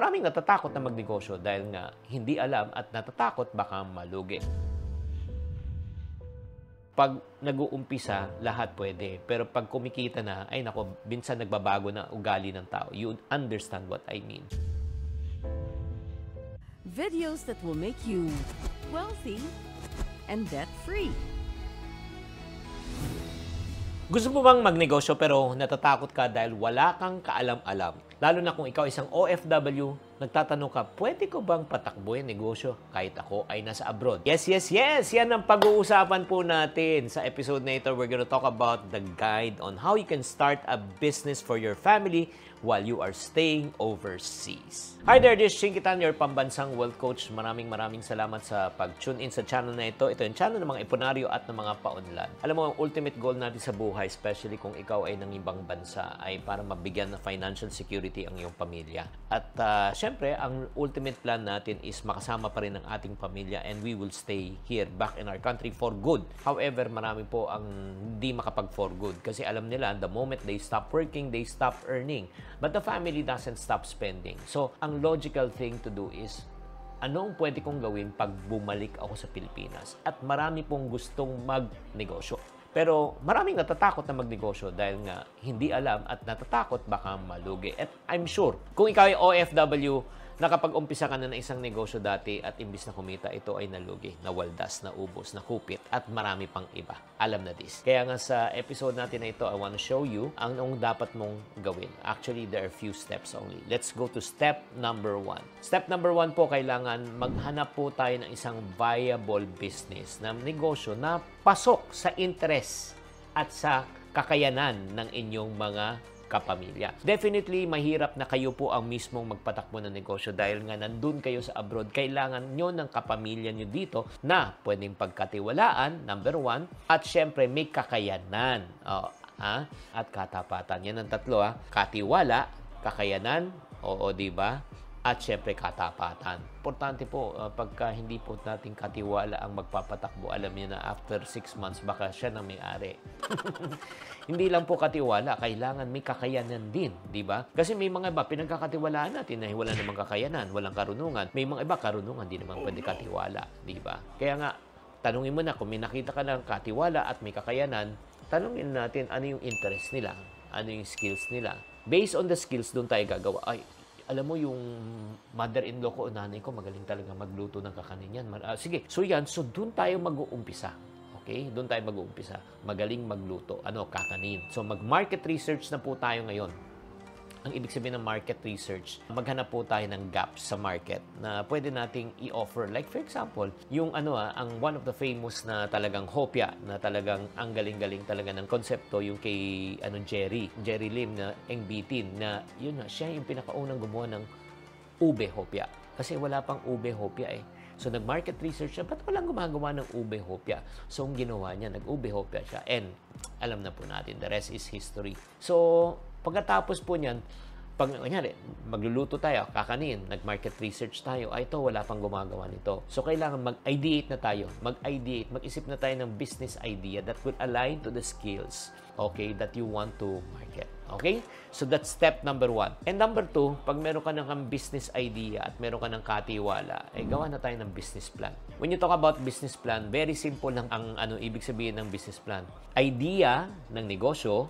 maraming natatakot na magnegosyo dahil nga hindi alam at natatakot baka malugi. Pag nag-uumpisa, lahat pwede. Pero pag kumikita na, ay nako, minsan nagbabago na ugali ng tao. You understand what I mean. Videos that will make you wealthy and debt-free. Gusto mo bang magnegosyo pero natatakot ka dahil wala kang kaalam-alam? Lalo na kung ikaw isang OFW, nagtatanong ka, pwede ko bang patakbuhin negosyo kahit ako ay nasa abroad? Yes, yes, yes! Yan ang pag-uusapan po natin. Sa episode na ito, we're gonna talk about the guide on how you can start a business for your family while you are staying overseas. Hi there, this is Shinkitan, your pambansang wealth coach. Maraming salamat sa pag-tune in sa channel na ito. Ito yung channel ng mga iponaryo at ng mga paunlad. Alam mo, ang ultimate goal natin sa buhay, especially kung ikaw ay ng ibang bansa, ay para mabigyan ng financial security ang iyong pamilya. At syempre, ang ultimate plan natin is makasama pa rin ang ating pamilya and we will stay here back in our country for good. However, marami po ang hindi makapag for good kasi alam nila, the moment they stop working, they stop earning. But the family doesn't stop spending. So, ang logical thing to do is, anong pwede kong gawin pag bumalik ako sa Pilipinas? At marami pong gustong magnegosyo. Pero maraming natatakot na magnegosyo dahil nga hindi alam at natatakot baka malugi. At I'm sure, kung ikaw ay OFW, nakapag-umpisa ka na ng isang negosyo dati at imbis na kumita, ito ay nalugi, nawaldas, naubos, nakupit, at marami pang iba. Alam na this. Kaya nga sa episode natin na ito, I want to show you ang dapat mong gawin. Actually, there are few steps only. Let's go to step number 1. Step number 1 po, kailangan maghanap po tayo ng isang viable business na negosyo na pasok sa interest at sa kakayanan ng inyong mga kapamilya. Definitely, mahirap na kayo po ang mismong magpatakbo ng negosyo dahil nga nandun kayo sa abroad. Kailangan nyo ng kapamilya nyo dito na pwedeng pagkatiwalaan, number 1, at syempre may kakayanan at katapatan. Yan ang tatlo. Katiwala, kakayanan, oo, diba? At syempre katapatan. Importante po, pagka hindi po natin katiwala ang magpapatakbo, alam niyo na after 6 months, baka siya na may-ari. Hindi lang po katiwala, kailangan may kakayanan din, di ba? Kasi may mga iba, pinagkakatiwalaan natin na wala namang kakayanan, walang karunungan. May mga iba, karunungan, di naman pwede katiwala, di ba? Kaya nga, tanungin mo na, kung may nakita ka ng katiwala at may kakayanan, tanungin natin ano yung interest nila, ano yung skills nila. Based on the skills, doon tayo gagawa. Ay, alam mo, yung mother-in-law ko o nanay ko, magaling talaga magluto ng kakanin yan. Sige, so yan, so doon tayo mag-uumpisa. Okay? Doon tayo mag-uumpisa. Magaling magluto. Kakanin. So, mag-market research na po tayo ngayon. Ang ibig sabihin ng market research, maghanap po tayo ng gaps sa market na pwede nating i-offer. Like, for example, yung ang one of the famous na talagang hopya, na talagang ang galing-galing talaga ng konsepto, yung kay Jerry Lim na Engbitin, na yun na, siya yung pinakaunang gumawa ng ube hopya. Kasi wala pang ube hopya eh. So, nag-market research siya, ba't walang gumagawa ng ube hopya? So, ang ginawa niya, nag-ube hopya siya. And, alam na po natin, the rest is history. So, pagkatapos po niyan, pag magluluto tayo, kakanin, nag-market research tayo, ito, wala pang gumagawa nito. So, kailangan mag-ideate na tayo. Mag-ideate, mag-isip na tayo ng business idea that will align to the skills, okay, that you want to market. Okay? So, that's step number 1. And number 2, pag meron ka ng business idea at meron ka ng katiwala, gawa na tayo ng business plan. When you talk about business plan, very simple lang ang ibig sabihin ng business plan. Idea ng negosyo,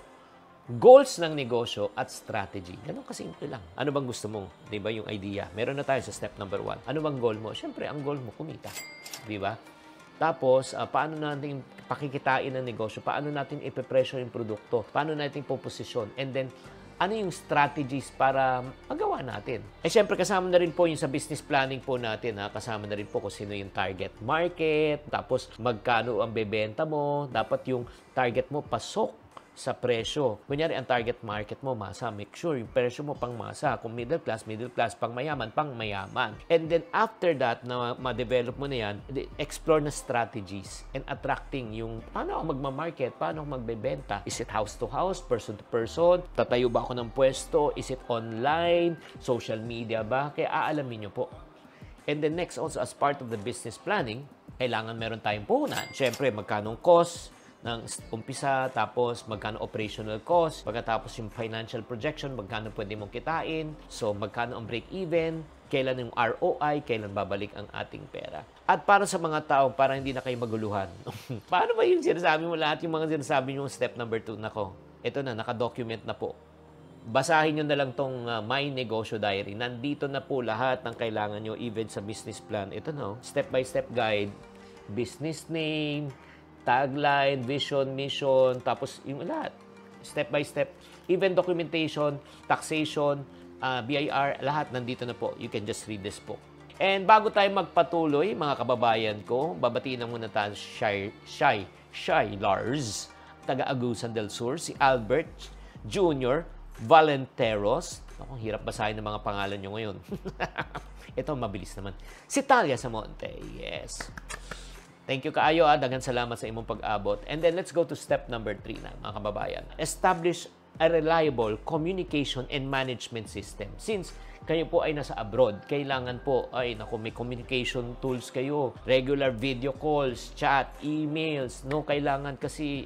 goals ng negosyo at strategy. Ganun kasimple lang. Ano bang gusto mo? Di ba yung idea? Meron na tayo sa step number 1. Ano bang goal mo? Siyempre, ang goal mo, kumita. Di ba? Tapos, paano natin pakikitain ng negosyo? Paano natin ipepresyo yung produkto? Paano natin poposisyon? And then, ano yung strategies para magawa natin? Siyempre, kasama na rin po yung sa business planning po natin. Kasama na rin po kung sino yung target market. Tapos, magkano ang bebenta mo. Dapat yung target mo pasok sa presyo. Kunyari, ang target market mo, masa, make sure yung presyo mo pang masa. Kung middle class, pang mayaman. And then, after that, na ma-develop mo na yan, explore na strategies and attracting yung paano ako magma-market, paano ako magbebenta. Is it house to house, person to person? Tatayo ba ako ng pwesto? Is it online? Social media ba? Kaya aalamin nyo po. And then next, also as part of the business planning, kailangan meron tayong puhunan. Siyempre, magkanong cost ng umpisa, tapos magkano operational cost, pagkatapos yung financial projection, magkano pwede mong kitain, so magkano ang break-even, kailan yung ROI, kailan babalik ang ating pera. At para sa mga tao, para hindi na kayo maguluhan. Paano ba yung sinasabi mo lahat, yung mga sinasabi nyo, step number 2, nako, ito na, nakadocument na po. Basahin nyo na lang tong My Negosyo Diary. Nandito na po lahat ng kailangan nyo, even sa business plan. Ito na, step-by-step guide, business name, tagline, vision, mission, tapos yung lahat. Step-by-step, even documentation, taxation, BIR, lahat nandito na po. You can just read this book. And bago tayo magpatuloy, mga kababayan ko, babatiin na muna tayo Shy Lars, taga-Agusan del Sur, si Albert Jr. Valenteros. Ako, hirap basahin ng mga pangalan nyo ngayon. Ito, mabilis naman. Si Talia Samonte. Yes. Thank you kaayo. Daghang salamat sa imong pag-abot. And then, let's go to step number 3 na, mga kababayan. Establish a reliable communication and management system. Since kayo po ay nasa abroad, kailangan po ay may communication tools kayo, regular video calls, chat, emails, no, kailangan kasi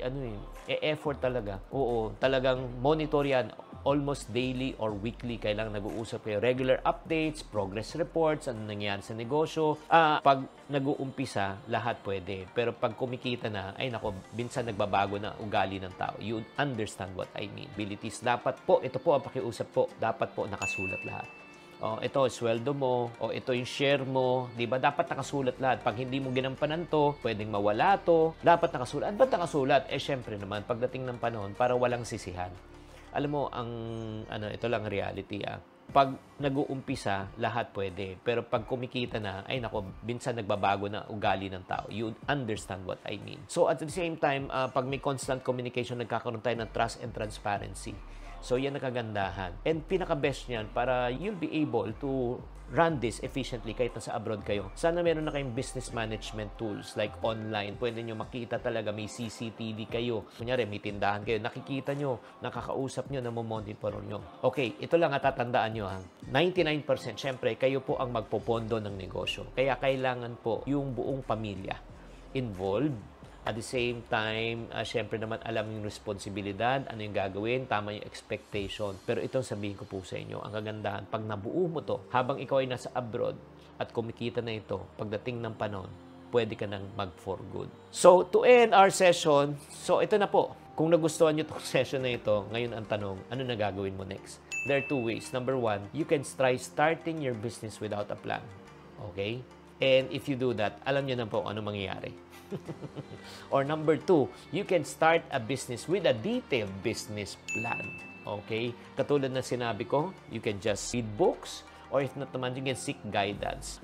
effort talaga. Oo, talagang monitor yan almost daily or weekly. Kailangan nag-uusap kayo, regular updates, progress reports, ano nangyari sa negosyo. Pag nag-uumpisa, lahat pwede. Pero pag kumikita na, ay nako, minsan nagbabago na ugali ng tao. You understand what I mean. Abilities, dapat po, ito po ang pakiusap po, dapat po nakasulat lahat. Ito, sweldo mo, ito yung share mo, di ba? Dapat nakasulat lahat. Pag hindi mo ginampanan to, pwedeng mawala to. Dapat nakasulat. At ba't nakasulat? Syempre naman, pagdating ng panahon, para walang sisihan. Alam mo, ito lang reality. Pag nag-uumpisa, lahat pwede. Pero pag kumikita na, ay nako, minsan nagbabago na ugali ng tao. You understand what I mean. So at the same time, pag may constant communication, nagkakaroon tayo ng trust and transparency. So yan ang kagandahan. And pinaka-best niyan para you'll be able to run this efficiently kahit nasa abroad kayo. Sana meron na kayong business management tools like online. Pwede nyo makita talaga, may CCTV kayo. Kunyari, may tindahan kayo. Nakikita nyo, nakakausap nyo, namomonitor nyo. Okay, ito lang tatandaan nyo. 99%, syempre, kayo po ang magpopondo ng negosyo. Kaya kailangan po yung buong pamilya involved. At the same time, syempre naman alam yung responsibilidad, ano yung gagawin, tama yung expectation. Pero itong sabihin ko po sa inyo, ang kagandahan, pag nabuo mo to, habang ikaw ay nasa abroad at kumikita na ito, pagdating ng panahon, pwede ka nang mag-for good. So, to end our session, so ito na po. Kung nagustuhan nyo itong session na ito, ngayon ang tanong, ano na gagawin mo next? There are 2 ways. Number 1, you can try starting your business without a plan. Okay? And if you do that, alam nyo na po ano mangyayari. Or number 2, you can start a business with a detailed business plan. Okay? Katulad na sinabi ko, you can just read books, or if not naman, you can seek guidance.